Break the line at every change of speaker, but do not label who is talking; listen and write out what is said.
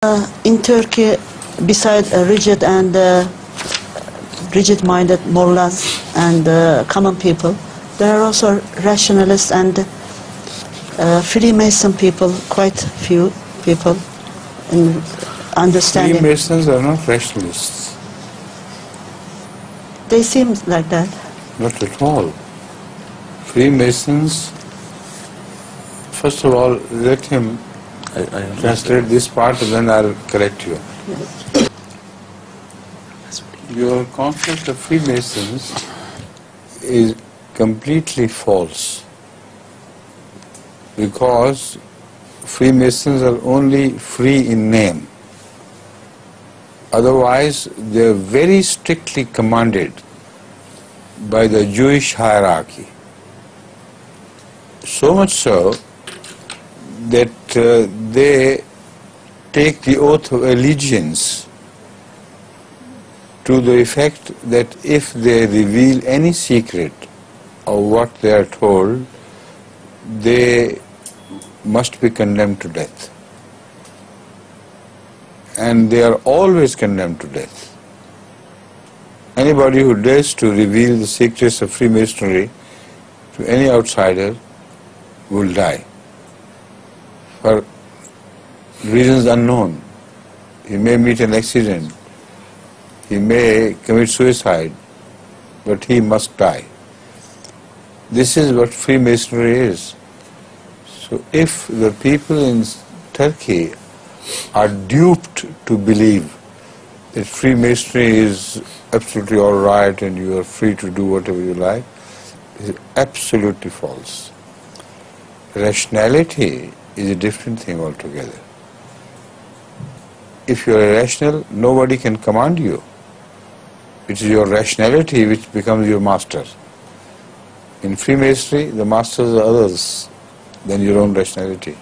In Turkey, beside rigid-minded mullahs and common people, there are also rationalists and Freemason people, quite few people in understanding.
Freemasons are not rationalists.
They seem like that.
Not at all. Freemasons, first of all, let him translate this part and then I'll correct you.
Yes.
Your concept of Freemasons is completely false, because Freemasons are only free in name. Otherwise, they are very strictly commanded by the Jewish hierarchy. So much so that they take the oath of allegiance to the effect that if they reveal any secret of what they are told, they must be condemned to death. And they are always condemned to death. Anybody who dares to reveal the secrets of Freemasonry to any outsider will die for reasons unknown. He may meet an accident, he may commit suicide, but he must die. This is what Freemasonry is. So if the people in Turkey are duped to believe that Freemasonry is absolutely all right and you are free to do whatever you like, it is absolutely false. Rationality is a different thing altogether. If you are irrational, nobody can command you. It is your rationality which becomes your master. In Freemasonry, the masters are others than your own rationality.